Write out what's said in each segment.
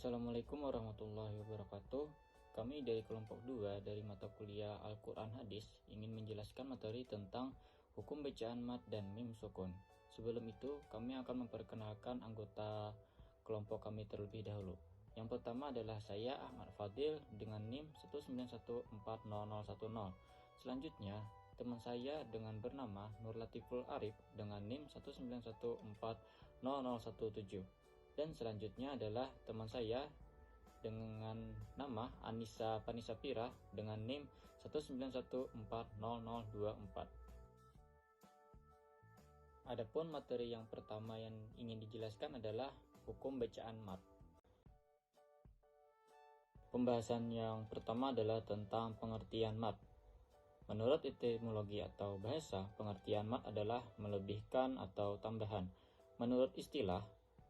Assalamualaikum warahmatullahi wabarakatuh. Kami dari kelompok 2 dari mata kuliah Al-Quran Hadis ingin menjelaskan materi tentang hukum bacaan mad dan mim sukun. Sebelum itu, kami akan memperkenalkan anggota kelompok kami terlebih dahulu. Yang pertama adalah saya Ahmad Fadil dengan NIM 1914010. Selanjutnya, teman saya dengan bernama Nur Latiful Arif dengan NIM 1914017. Dan selanjutnya adalah teman saya dengan nama Anissa Panisa Pira dengan NIM 1914024. Adapun materi yang pertama yang ingin dijelaskan adalah hukum bacaan mad. Pembahasan yang pertama adalah tentang pengertian mad. Menurut etimologi atau bahasa, pengertian mad adalah melebihkan atau tambahan. Menurut istilah,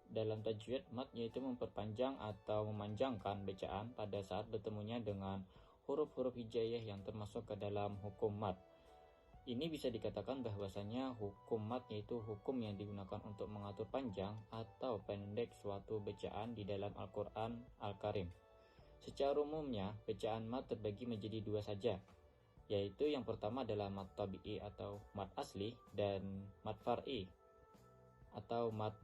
dalam tajwid, mad yaitu memperpanjang atau memanjangkan bacaan pada saat bertemunya dengan huruf-huruf hijaiyah yang termasuk ke dalam hukum mad. Ini bisa dikatakan bahwasanya hukum mad yaitu hukum yang digunakan untuk mengatur panjang atau pendek suatu bacaan di dalam Al-Quran Al-Karim. Secara umumnya, bacaan mad terbagi menjadi dua saja, yaitu yang pertama adalah mad tabi'i atau mad asli dan mad far'i atau mad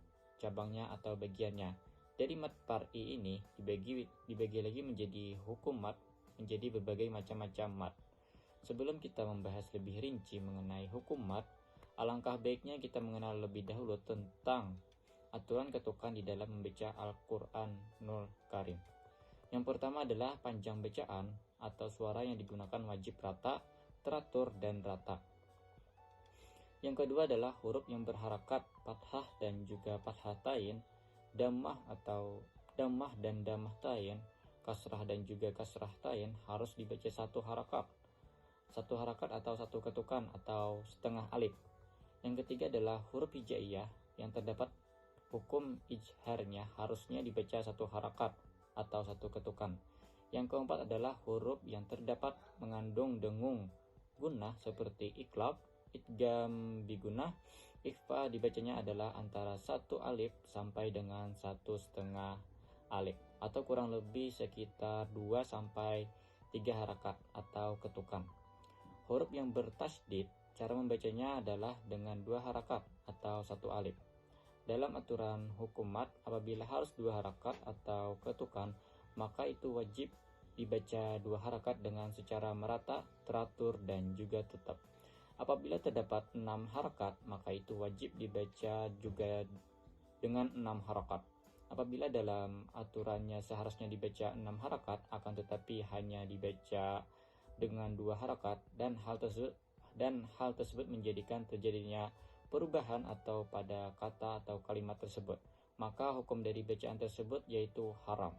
cabangnya atau bagiannya. Dari mad far'i ini dibagi lagi menjadi hukum mad menjadi berbagai macam-macam mad. Sebelum kita membahas lebih rinci mengenai hukum mad, alangkah baiknya kita mengenal lebih dahulu tentang aturan ketukan di dalam membaca Al-Quranul Karim. Yang pertama adalah panjang bacaan atau suara yang digunakan wajib rata, teratur, dan rata. Yang kedua adalah huruf yang berharakat fathah dan juga fathah tain, dhammah atau dhammah dan dhammah tain, kasrah dan juga kasrah tain harus dibaca satu harakat atau satu ketukan atau setengah alif. Yang ketiga adalah huruf hijaiyah yang terdapat hukum ijharnya harusnya dibaca satu harakat atau satu ketukan. Yang keempat adalah huruf yang terdapat mengandung dengung gunnah seperti iqlab, idgham bigunah, ikhfa dibacanya adalah antara satu alif sampai dengan satu setengah alif atau kurang lebih sekitar 2 sampai 3 harakat atau ketukan. Huruf yang bertasydid cara membacanya adalah dengan 2 harakat atau 1 alif. Dalam aturan hukum mad, apabila harus 2 harakat atau ketukan, maka itu wajib dibaca 2 harakat dengan secara merata, teratur, dan juga tetap. Apabila terdapat 6 harakat, maka itu wajib dibaca juga dengan 6 harakat. Apabila dalam aturannya seharusnya dibaca 6 harakat, akan tetapi hanya dibaca dengan 2 harakat, dan hal tersebut menjadikan terjadinya perubahan atau pada kata atau kalimat tersebut, maka hukum dari bacaan tersebut yaitu haram.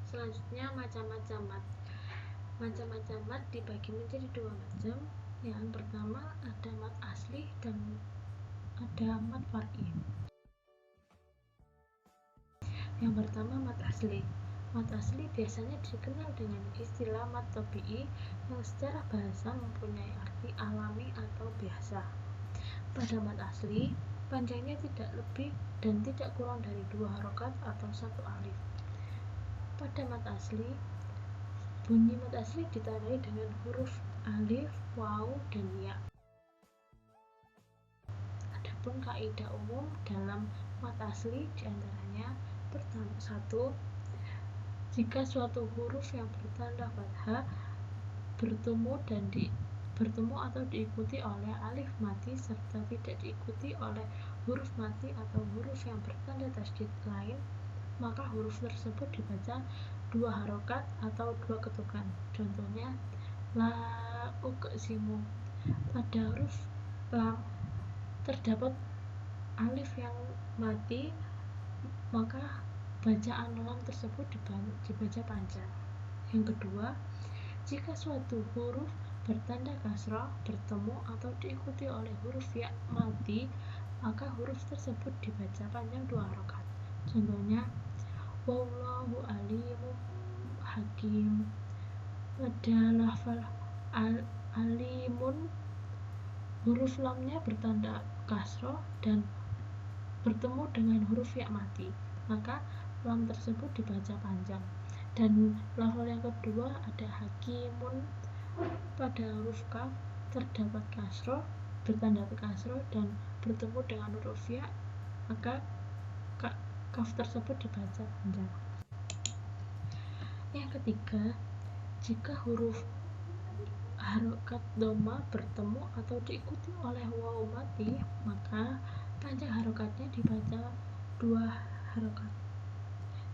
Selanjutnya, macam-macam mad. Macam-macam mad dibagi menjadi 2 macam. Yang pertama ada mad asli dan ada mad far'i. Yang pertama mad asli. Mad asli biasanya dikenal dengan istilah mad tabi'i yang secara bahasa mempunyai arti alami atau biasa. Pada mad asli, panjangnya tidak lebih dan tidak kurang dari 2 harokat atau 1 alif. Pada mad asli, bunyi mad asli ditandai dengan huruf alif, waw, dan ya. Adapun kaidah umum dalam mad asli diantaranya pertama, 1. Jika suatu huruf yang bertanda fathah bertemu atau diikuti oleh alif mati serta tidak diikuti oleh huruf mati atau huruf yang bertanda tasydid lain, maka huruf tersebut dibaca 2 harokat atau 2 ketukan. Contohnya, la uqsimu. Pada huruf lam terdapat alif yang mati, maka bacaan lam tersebut dibaca panjang. Yang kedua, jika suatu huruf bertanda kasrah bertemu atau diikuti oleh huruf ya mati, maka huruf tersebut dibaca panjang 2 harokat. Contohnya, wallahu alimum hakim. Pada lafal alimun, huruf lamnya bertanda kasroh dan bertemu dengan huruf ya mati, maka lam tersebut dibaca panjang. Dan level yang kedua ada hakimun. Pada huruf kaf terdapat kasroh bertanda kasroh dan bertemu dengan huruf ya, maka kaf tersebut dibaca panjang. Yang ketiga, jika huruf harokat doma bertemu atau diikuti oleh waw mati, maka panjang harokatnya dibaca 2 harokat.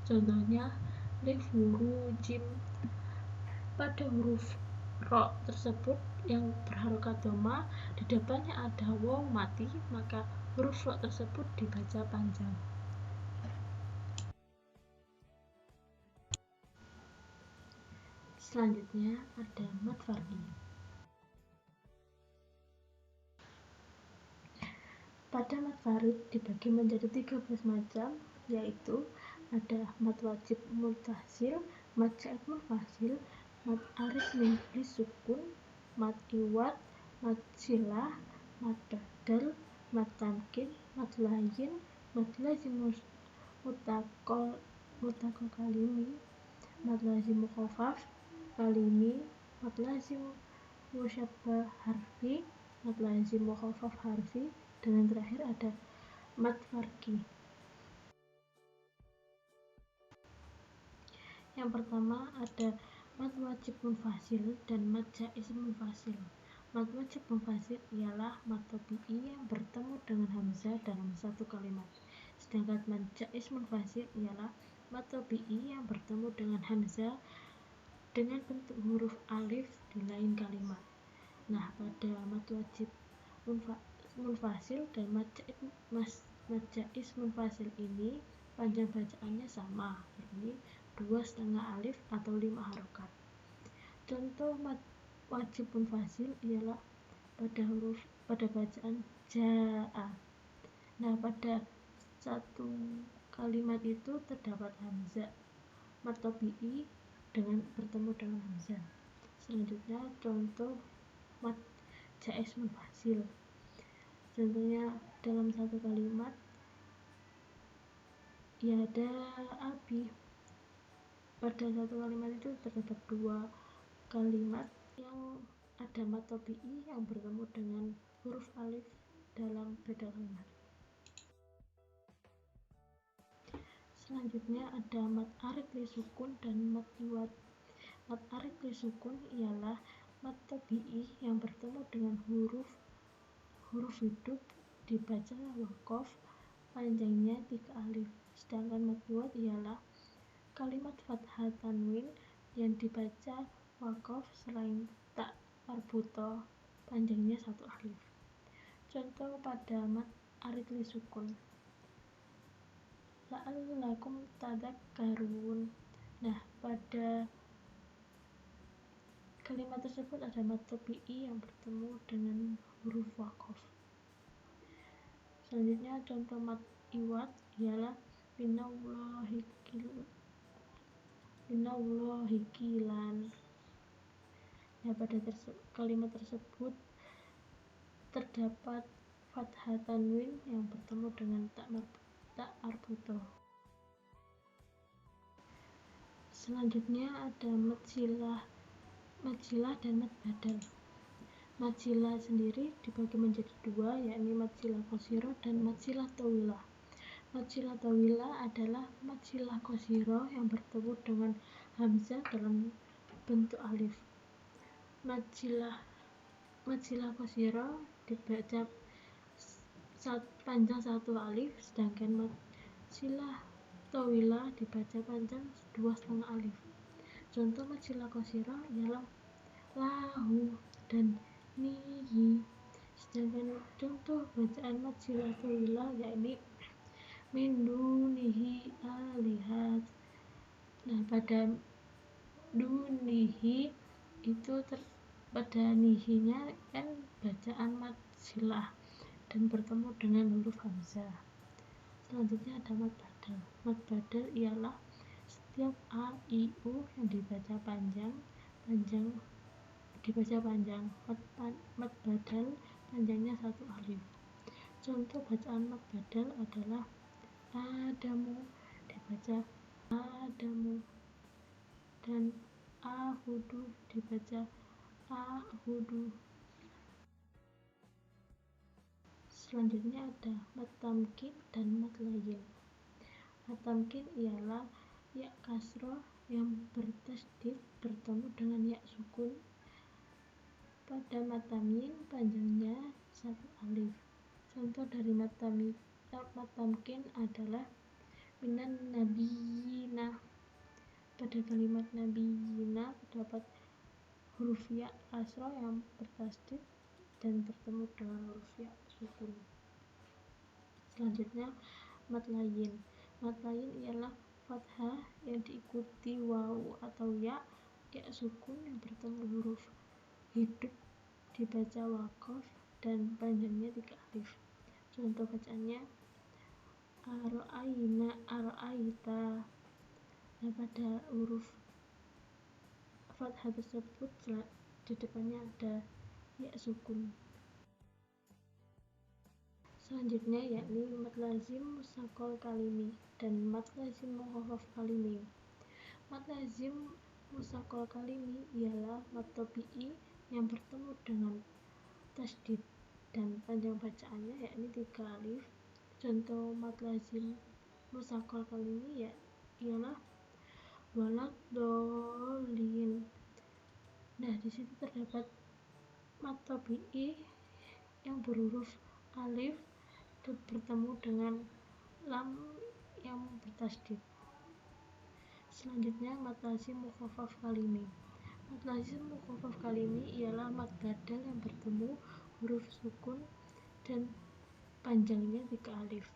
Contohnya lif, wuru, jim. Pada huruf ro tersebut yang berharokat doma, di depannya ada waw mati, maka huruf ro tersebut dibaca panjang. Selanjutnya ada mad far'i. Pada mad far'i dibagi menjadi 13 macam, yaitu ada mad wajib muttasil, mad zaid munfasil, mad arid li sukun, mad iwad, mad silah, mad badal, mad tamkin, mad layyin, mad lazim muttaqal kalimi, mad lazim mukhafaf kalimi, mad lazim musyabbah harfi, mad lazim mukhafaf harfi, dan yang terakhir ada mad farqi. Yang pertama ada mad wajib munfasil dan mad jaiz munfasil. Mad wajib munfasil ialah mad tabi'i yang bertemu dengan hamzah dalam satu kalimat. Sedangkan mad jaiz munfasil ialah mad tabi'i yang bertemu dengan hamzah dengan bentuk huruf alif di lain kalimat. Nah, pada mad wajib munfasil dan mad jaiz munfasil ini panjang bacaannya sama, yakni 2,5 alif atau 5 harokat. Contoh mad wajib munfasil ialah pada bacaan ja'a. Nah, pada satu kalimat itu terdapat hamzah mad tabi'i dengan bertemu dengan hamzah. Selanjutnya contoh mad jaiz munfasil. Contohnya dalam satu kalimat ya ada abi. Pada satu kalimat itu terdapat 2 kalimat yang ada mad tabi'i yang bertemu dengan huruf alif dalam beda kalimat. Selanjutnya ada mad arid li sukun dan mad iwad. Mad arid li sukun ialah mad tabi'i yang bertemu dengan huruf hidup dibaca waqaf, panjangnya 3 alif. Sedangkan mad iwad ialah kalimat fathah tanwin yang dibaca waqaf selain tak marbutoh, panjangnya 1 alif. Contoh pada mad arid li sukun, la'allakum tadakkarun. Nah, pada kalimat tersebut ada mad tabi'i yang bertemu dengan huruf waqaf. Selanjutnya contoh mad iwad ialah minallahi kilan. Nah, pada kalimat tersebut terdapat fathah tanwin yang bertemu dengan tak marbutoh. Selanjutnya ada mad silah dan mad badal. Mad silah sendiri dibagi menjadi 2, yakni mad silah qasirah dan mad silah tawilah. Mad silah tawilah adalah mad silah qasirah yang bertemu dengan hamzah dalam bentuk alif. Mad silah qasirah dibaca panjang 1 alif, sedangkan mad silah tawilah dibaca panjang 2,5 alif. Contoh mad silah qasirah ialah lahu dan nihi. Sedangkan contoh bacaan mad silah tawilah yakni min dunihi alihat. Nah, pada dunihi itu pada nihinya kan bacaan mad silah dan bertemu dengan huruf hamzah. Selanjutnya ada mad badal. Mad badal ialah setiap a, i, u yang dibaca panjang. Mad badal panjangnya 1 alif. Contoh bacaan mad badal adalah Adamu dibaca Adamu, dan Ahudu dibaca Ahudu. Selanjutnya ada mad tamkin dan mad layin. Mad tamkin ialah ya kasroh yang bertasydid bertemu dengan ya sukun. Pada mad tamyin panjangnya satu alif. Contoh dari mad tamkin adalah minan nabiyina. Pada kalimat nabiyina terdapat huruf ya kasroh yang bertasydid dan bertemu dengan huruf ya sukun. Selanjutnya mad layin. Mad layin ialah fathah yang diikuti wawu atau ya sukun yang bertemu huruf hidup dibaca waqaf dan panjangnya 3 alif. Contoh bacaannya ara'aina, ara'aita. Nah, pada huruf fathah tersebut di depannya ada ya sukun. Selanjutnya yakni mad lazim mushaqal kalimi dan mad lazim mukhaffaf kalimi. Mad lazim mushaqal kalimi ialah mad tabi'i yang bertemu dengan tasydid dan panjang bacaannya yakni 3 alif. Contoh mad lazim mushaqal kalimi ialah walad dolin. Nah, di situ terdapat mad tabi'i yang berhuruf alif dan bertemu dengan lam yang bertasydid. Selanjutnya mad lazim mukhaffaf kalimi. Mad lazim mukhaffaf kalimi ialah mad badal yang bertemu huruf sukun dan panjangnya 3 alif.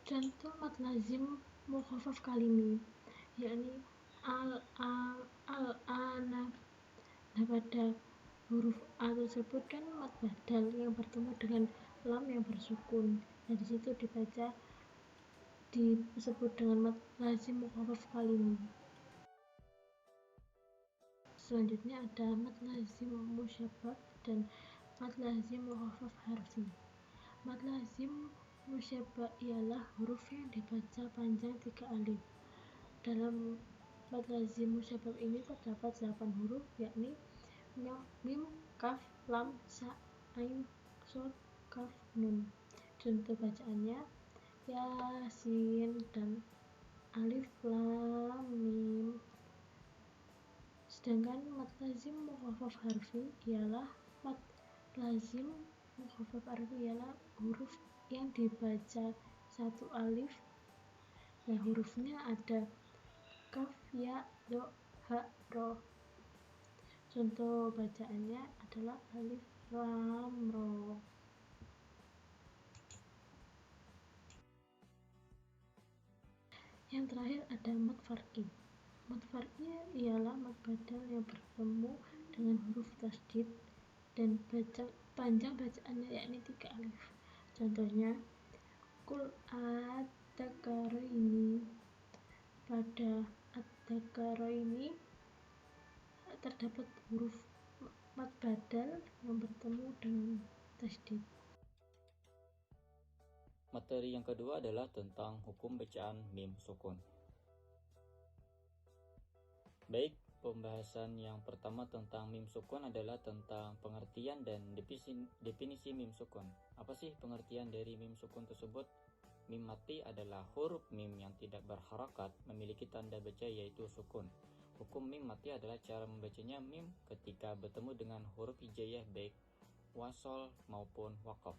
Contoh mad lazim mukhaffaf kalimi yakni al-ana. Nah, pada huruf a tersebut kan mad badal yang bertemu dengan lam yang bersukun. Nah, di situ disebut dengan mad lazim mukhaffaf kalimi. Selanjutnya ada mad lazim musyabbah dan mad lazim mukhaffaf harfi. Mad lazim musyabbah ialah huruf yang dibaca panjang 3 alif. Dalam mad lazim musyabbah ini terdapat 8 huruf yakni mim, kaf, lam, sa, ain, shad, kaf, nun. Contoh bacaannya yasin dan alif lam mim. Sedangkan mad lazim mukhaffaf harfi ialah huruf yang dibaca 1 alif. Nah, hurufnya ada kaf, ya, do, ha, ro. Contoh bacaannya adalah alif lam ro. Yang terakhir ada mad farqi. Mad farqi ialah mad badal yang bertemu dengan huruf tasydid dan panjang bacaannya yakni 3 alif. Contohnya kul at-takaraini. Pada at-takaraini terdapat huruf mad badal yang bertemu dengan tasydid. Materi yang kedua adalah tentang hukum bacaan mim sukun. Baik, pembahasan yang pertama tentang mim sukun adalah tentang pengertian dan definisi mim sukun. Apa sih pengertian dari mim sukun tersebut? Mim mati adalah huruf mim yang tidak berharakat memiliki tanda baca yaitu sukun. Hukum mim mati adalah cara membacanya mim ketika bertemu dengan huruf hijaiyah baik wasol maupun waqaf.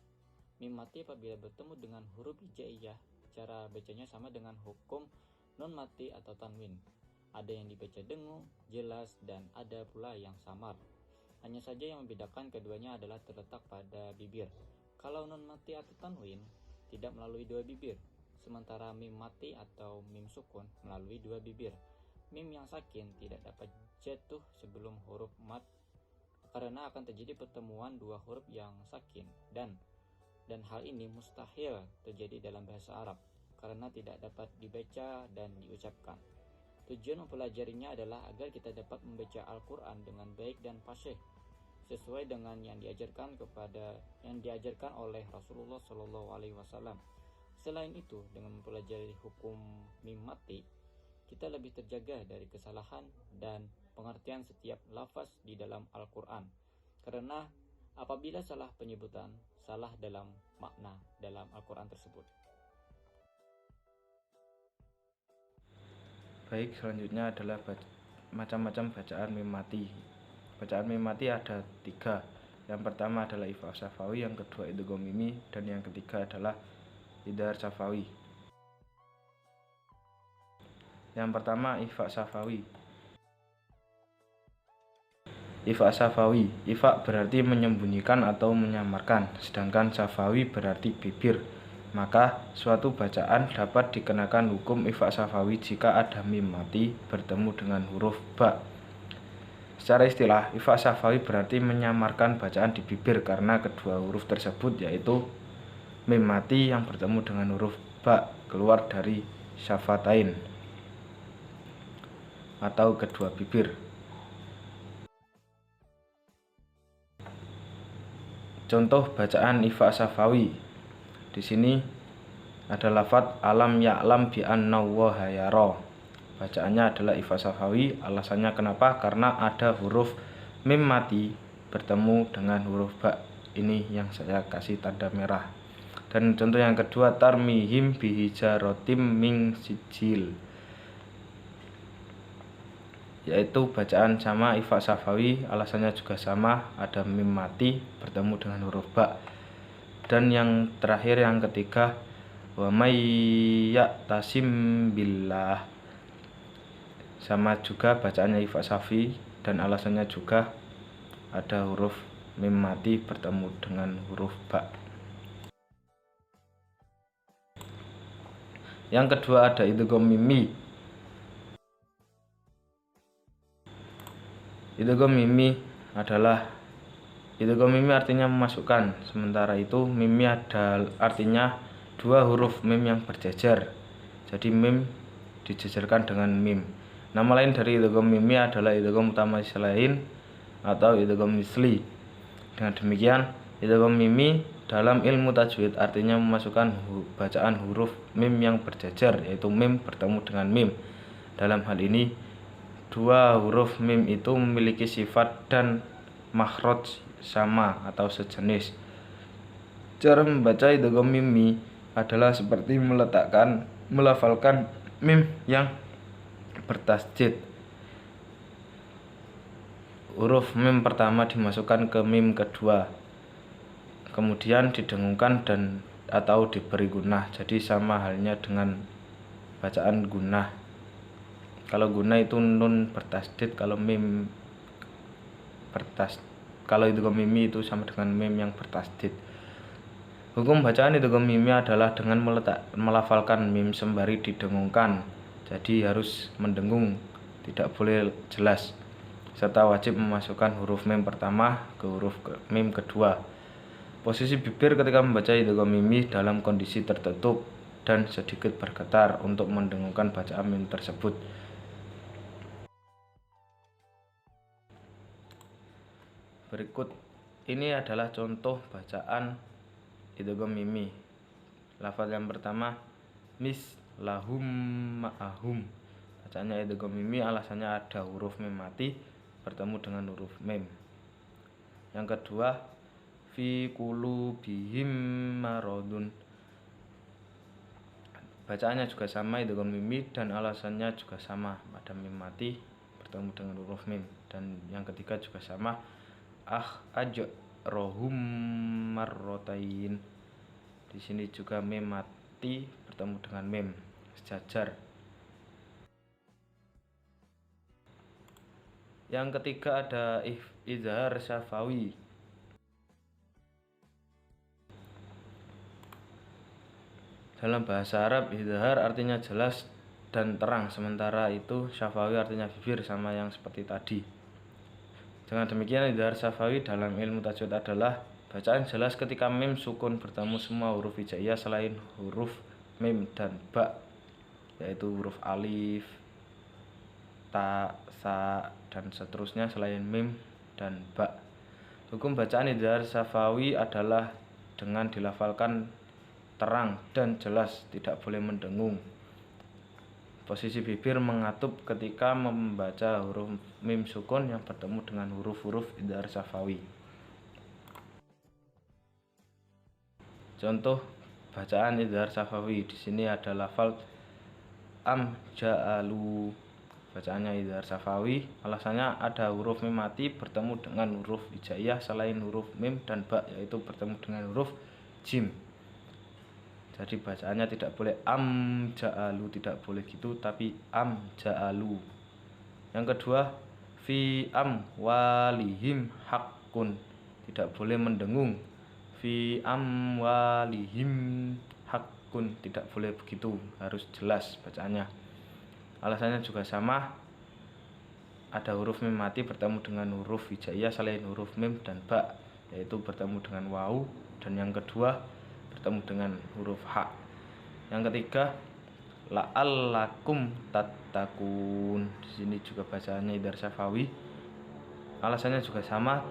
Mim mati apabila bertemu dengan huruf hijaiyah, cara bacanya sama dengan hukum nun mati atau tanwin. Ada yang dibaca dengung, jelas, dan ada pula yang samar. Hanya saja yang membedakan keduanya adalah terletak pada bibir. Kalau nun mati atau tanwin tidak melalui 2 bibir, sementara mim mati atau mim sukun melalui 2 bibir. Mim yang sakin tidak dapat jatuh sebelum huruf mad karena akan terjadi pertemuan 2 huruf yang sakin dan hal ini mustahil terjadi dalam bahasa Arab karena tidak dapat dibaca dan diucapkan. Tujuan mempelajarinya adalah agar kita dapat membaca Al-Quran dengan baik dan fasih sesuai dengan yang diajarkan oleh Rasulullah SAW. Selain itu, dengan mempelajari hukum mim mati, kita lebih terjaga dari kesalahan dan pengertian setiap lafaz di dalam Al-Quran. Karena apabila salah penyebutan, salah dalam makna dalam Al-Quran tersebut. Baik, selanjutnya adalah macam-macam bacaan mim mati. Bacaan mim mati ada 3. Yang pertama adalah ifak syafawi, yang kedua idgham mimi, dan yang ketiga adalah idhar syafawi. Yang pertama ifak syafawi. Ifak syafawi, ifak berarti menyembunyikan atau menyamarkan, sedangkan syafawi berarti bibir. Maka suatu bacaan dapat dikenakan hukum ifak syafawi jika ada mim mati bertemu dengan huruf ba. Secara istilah, ifak syafawi berarti menyamarkan bacaan di bibir karena kedua huruf tersebut yaitu mim mati yang bertemu dengan huruf ba keluar dari syafatain atau kedua bibir. Contoh bacaan ifak syafawi. Di sini ada lafadz alam ya'lam bi annallaha yara. Bacaannya adalah ifak syafawi. Alasannya kenapa? Karena ada huruf mim mati bertemu dengan huruf ba. Ini yang saya kasih tanda merah. Dan contoh yang kedua tarmihim bihijaratim min sijil, yaitu bacaan sama ifak syafawi, alasannya juga sama, ada mim mati bertemu dengan huruf ba. Dan yang terakhir, yang ketiga, wa may ya'tasim billah, sama juga bacaannya ifak syafawi dan alasannya juga ada huruf mim mati bertemu dengan huruf ba. Yang kedua ada idgham mimi. Idgham mimi artinya memasukkan, sementara itu mimi ada artinya dua huruf mim yang berjejer. Jadi mim dijejerkan dengan mim. Nama lain dari idgham mimi adalah idgham mutamatsilin atau idgham misli. Dengan demikian, idgham mimi dalam ilmu tajwid artinya memasukkan bacaan huruf mim yang berjejer, yaitu mim bertemu dengan mim. Dalam hal ini, dua huruf mim itu memiliki sifat dan makhraj sama atau sejenis. Cara membaca idgham mimi adalah seperti melafalkan mim yang bertasydid. Huruf mim pertama dimasukkan ke mim kedua, kemudian didengungkan dan atau diberi gunnah. Jadi sama halnya dengan bacaan gunnah. Kalau gunnah itu nun bertasydid, kalau idgham mimi itu sama dengan mim yang bertasydid. Hukum bacaan idgham mimi adalah dengan melafalkan mim sembari didengungkan. Jadi harus mendengung, tidak boleh jelas, serta wajib memasukkan huruf mim pertama ke huruf mim kedua. Posisi bibir ketika membaca idgham mimi dalam kondisi tertutup dan sedikit bergetar untuk mendengungkan bacaan mim tersebut. Berikut ini adalah contoh bacaan idgham mimi. Lafaz yang pertama mis lahum ma'ahum. Bacaannya idgham mimi, alasannya ada huruf mim mati bertemu dengan huruf mim. Yang kedua fi qulubihim maradun. Bacaannya juga sama, idgham mimi, dan alasannya juga sama, ada mim mati bertemu dengan huruf mim. Dan yang ketiga juga sama, ajrohum marrotain. Di sini juga mim mati bertemu dengan mim, sejajar. Yang ketiga ada idhar syafawi. Dalam bahasa Arab, idhar artinya jelas dan terang, sementara itu syafawi artinya bibir, sama yang seperti tadi. Dengan demikian, idhar syafawi dalam ilmu tajwid adalah bacaan jelas ketika mim sukun bertemu semua huruf hijaiyah selain huruf mim dan ba, yaitu huruf alif, ta, sa, dan seterusnya selain mim dan ba. Hukum bacaan idhar syafawi adalah dengan dilafalkan terang dan jelas, tidak boleh mendengung. Posisi bibir mengatup ketika membaca huruf mim sukun yang bertemu dengan huruf-huruf idhar syafawi. Contoh bacaan idhar syafawi, di sini ada lafal am ja'alu. Bacaannya idhar syafawi, alasannya ada huruf mim mati bertemu dengan huruf hijaiyah selain huruf mim dan ba, yaitu bertemu dengan huruf jim. Jadi bacaannya tidak boleh am ja'alu, tidak boleh gitu, tapi am ja'alu. Yang kedua, fi am walihim hakun, tidak boleh mendengung. Fi am walihim hakun, tidak boleh begitu, harus jelas bacaannya. Alasannya juga sama, ada huruf mim mati bertemu dengan huruf hijaiyah selain huruf mim dan ba, yaitu bertemu dengan wau, dan yang kedua bertemu dengan huruf ha. Yang ketiga, la'allakum tattaqun. Di sini juga bacaannya idhar syafawi. Alasannya juga sama,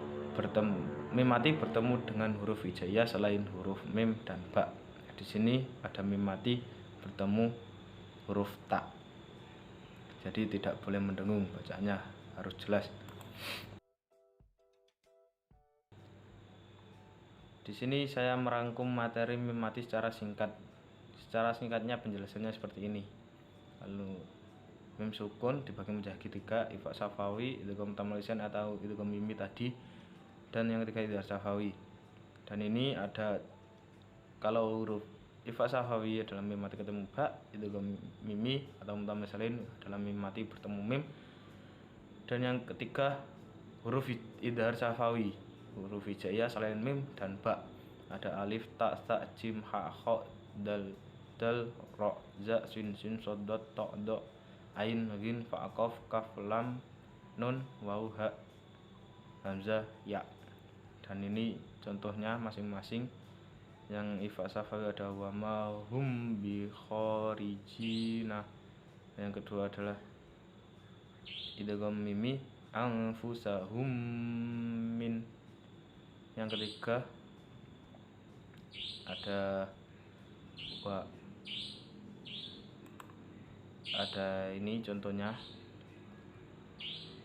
mim mati bertemu dengan huruf hijaiyah selain huruf mim dan ba. Di sini ada mim mati bertemu huruf ta. Jadi tidak boleh mendengung, bacaannya harus jelas. Di sini saya merangkum materi mim mati secara singkat. Secara singkatnya penjelasannya seperti ini. Lalu mim sukun dibagi menjadi 3, ifa syafawi, idgham tamal lisan atau idgham mimi tadi, dan yang ketiga idhar syafawi. Dan ini ada, kalau huruf ifa syafawi adalah mim mati ketemu ba, idgham mimi atau tamal lisan adalah mim mati bertemu mim. Dan yang ketiga huruf idhar syafawi, huruf hijaiyah selain mim dan ba, ada alif, ta, sa, jim, ha, kha, dal, ro, za, sin, shad, ta, do, ain, ghin, fa, qaf, kaf, lam, nun, waw, ha, hamzah, ya. Dan ini contohnya masing-masing. Yang ifa syafawi ada wa ma hum bi kharijina. Yang kedua adalah idgham mimi anfusahum min. Yang ketiga ada ini contohnya,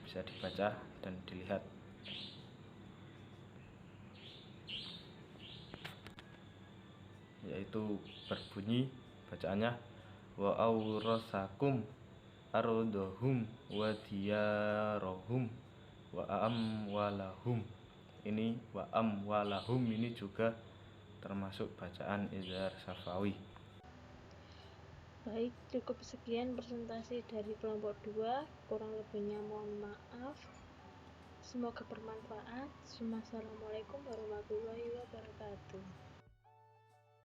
bisa dibaca dan dilihat, yaitu berbunyi bacaannya wa aurasakum ardhum wa diyarahum wa amwalahum. Ini wa amwalahum ini juga termasuk bacaan idhar syafawi. Baik, cukup sekian presentasi dari kelompok 2. Kurang lebihnya mohon maaf. Semoga bermanfaat. Assalamualaikum warahmatullahi wabarakatuh.